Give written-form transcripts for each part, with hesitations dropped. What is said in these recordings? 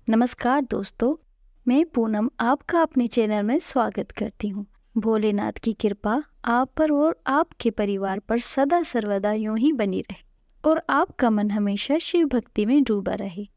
नमस्कार दोस्तों, मैं पूनम आपका अपने चैनल में स्वागत करती हूँ। भोलेनाथ की कृपा आप पर और आपके परिवार पर सदा सर्वदा यूं ही बनी रहे और आपका मन हमेशा शिव भक्ति में डूबा रहे,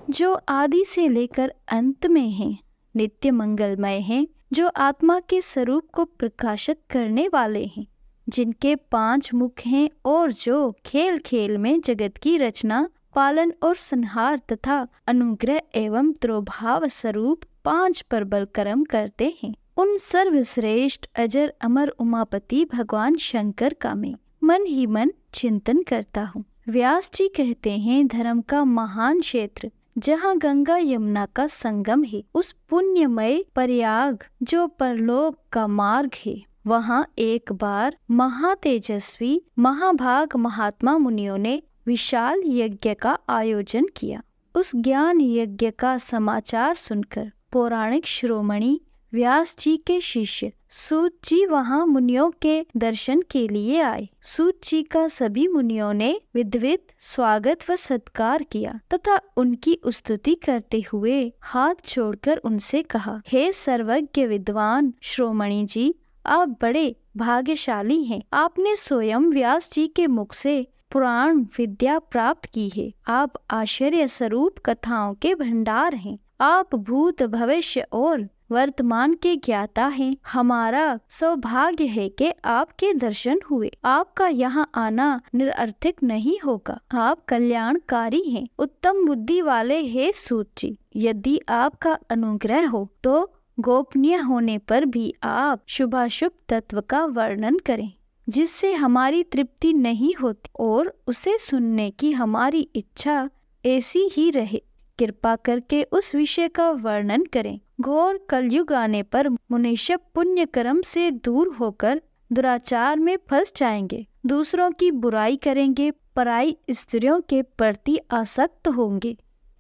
जो आदि से लेकर अंत में है, नित्य मंगलमय है, जो आत्मा के स्वरूप को प्रकाशित करने वाले हैं, जिनके 5 मुख हैं और जो खेल खेल में जगत की रचना, पालन और संहार तथा अनुग्रह एवं त्रोभाव स्वरूप 5 प्रबल कर्म करते हैं, उन सर्वश्रेष्ठ अजर अमर उमापति भगवान शंकर का मैं मन ही मन चिंतन करता हूँ। व्यास जी कहते हैं, धर्म का महान क्षेत्र जहाँ गंगा यमुना का संगम है, उस पुण्यमय प्रयाग जो परलोक का मार्ग है, वहाँ एक बार महातेजस्वी महाभाग महात्मा मुनियों ने विशाल यज्ञ का आयोजन किया। उस ज्ञान यज्ञ का समाचार सुनकर पौराणिक शिरोमणि व्यास जी के शिष्य सूत जी वहां मुनियों के दर्शन के लिए आए। सूत जी का सभी मुनियों ने विधिवत स्वागत व सत्कार किया तथा उनकी स्तुति करते हुए हाथ जोड़कर उनसे कहा, हे सर्वज्ञ विद्वान शिरोमणि जी, आप बड़े भाग्यशाली हैं। आपने स्वयं व्यास जी के मुख से पुराण विद्या प्राप्त की है। आप आश्चर्य स्वरूप कथाओं के भंडार हैं। आप भूत भविष्य और वर्तमान के ज्ञाता हैं। हमारा सौभाग्य है कि आपके दर्शन हुए। आपका यहाँ आना निरर्थक नहीं होगा। आप कल्याणकारी हैं, उत्तम बुद्धि वाले हैं सूत जी। यदि आपका अनुग्रह हो तो गोपनीय होने पर भी आप शुभाशुभ तत्व का वर्णन करें, जिससे हमारी तृप्ति नहीं होती और उसे सुनने की हमारी इच्छा ऐसी ही रहे। कृपा करके उस विषय का वर्णन करें। घोर कलयुग आने पर मनुष्य पुण्य कर्म से दूर होकर दुराचार में फंस जाएंगे, दूसरों की बुराई करेंगे, पराई स्त्रियों के प्रति आसक्त होंगे,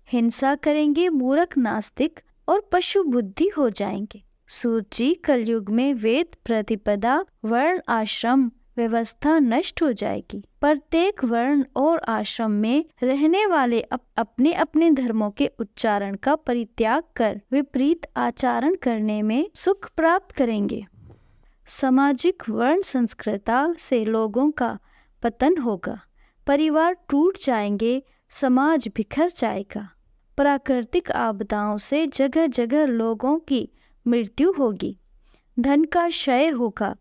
हिंसा करेंगे, मूर्ख नास्तिक और पशु बुद्धि हो जाएंगे। सूत जी, कलयुग में वेद प्रतिपदा वर्ण आश्रम व्यवस्था नष्ट हो जाएगी। प्रत्येक वर्ण और आश्रम में रहने वाले अपने अपने धर्मों के उच्चारण का परित्याग कर विपरीत आचरण करने में सुख प्राप्त करेंगे। सामाजिक वर्ण संस्कृता से लोगों का पतन होगा, परिवार टूट जाएंगे, समाज बिखर जाएगा। प्राकृतिक आपदाओं से जगह जगह लोगों की मृत्यु होगी, धन का क्षय होगा,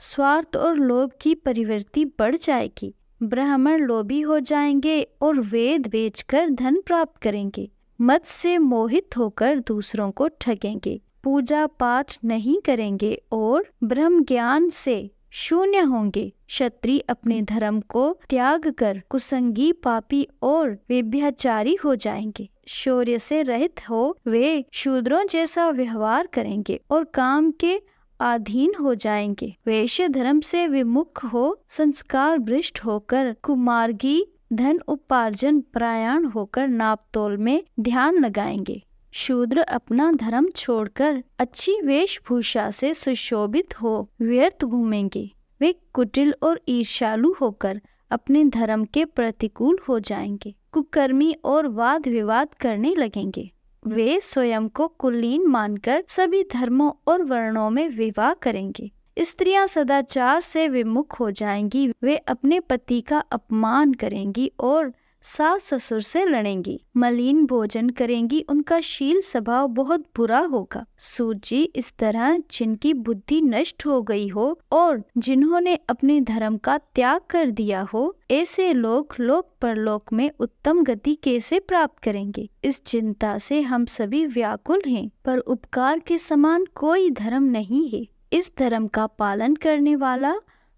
स्वार्थ और लोभ की प्रवृत्ति बढ़ जाएगी। ब्राह्मण लोभी हो जाएंगे और वेद बेचकर धन प्राप्त करेंगे। मत से मोहित होकर दूसरों को ठगेंगे, पूजा पाठ नहीं करेंगे और ब्रह्म ज्ञान से शून्य होंगे। क्षत्रिय अपने धर्म को त्याग कर कुसंगी, पापी और व्यभिचारी हो जाएंगे। शौर्य से रहित हो वे शूद्रों जैसा व्यवहार करेंगे और काम के अधीन हो जाएंगे। वैश्य धर्म से विमुख हो संस्कार भ्रष्ट होकर कुमार्गी, धन उपार्जन परायण होकर नापतोल में ध्यान लगाएंगे। शूद्र अपना धर्म छोड़कर अच्छी वेशभूषा से सुशोभित हो व्यर्थ घूमेंगे। वे कुटिल और ईर्ष्यालु होकर अपने धर्म के प्रतिकूल हो जाएंगे, कुकर्मी और वाद विवाद करने लगेंगे। वे स्वयं को कुलीन मानकर सभी धर्मों और वर्णों में विवाह करेंगे। स्त्रियां सदाचार से विमुख हो जाएंगी, वे अपने पति का अपमान करेंगी और सास ससुर से लड़ेंगी, मलिन भोजन करेंगी, उनका शील स्वभाव बहुत बुरा होगा। सूत जी, इस तरह जिनकी बुद्धि नष्ट हो गई हो और जिन्होंने अपने धर्म का त्याग कर दिया हो, ऐसे लोग लोक परलोक में उत्तम गति कैसे प्राप्त करेंगे? इस चिंता से हम सभी व्याकुल हैं, पर उपकार के समान कोई धर्म नहीं है। इस धर्म का पालन करने वाला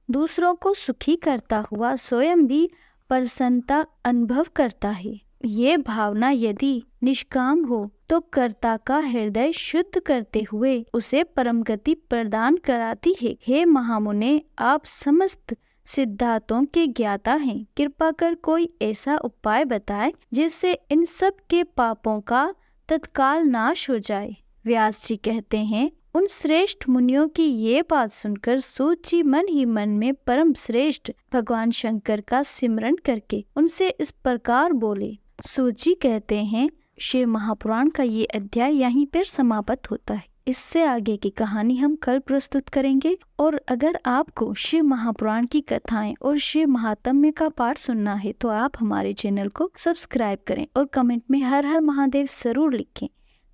दूसरों को सुखी करता हुआ स्वयं भी प्रसन्नता अनुभव करता है। ये भावना यदि निष्काम हो तो कर्ता का हृदय शुद्ध करते हुए उसे परम गति प्रदान कराती है। हे महामुने, आप समस्त सिद्धांतों के ज्ञाता हैं। कृपा कर कोई ऐसा उपाय बताएं जिससे इन सब के पापों का तत्काल नाश हो जाए। व्यास जी कहते हैं, उन श्रेष्ठ मुनियों की ये बात सुनकर सूत जी मन ही मन में परम श्रेष्ठ भगवान शंकर का सिमरन करके उनसे इस प्रकार बोले। सूत जी कहते हैं, शिव महापुराण का ये अध्याय यहीं पर समाप्त होता है। इससे आगे की कहानी हम कल प्रस्तुत करेंगे। और अगर आपको शिव महापुराण की कथाएं और शिव महात्म्य का पाठ सुनना है तो आप हमारे चैनल को सब्सक्राइब करें और कमेंट में हर हर महादेव जरूर लिखें।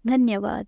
धन्यवाद।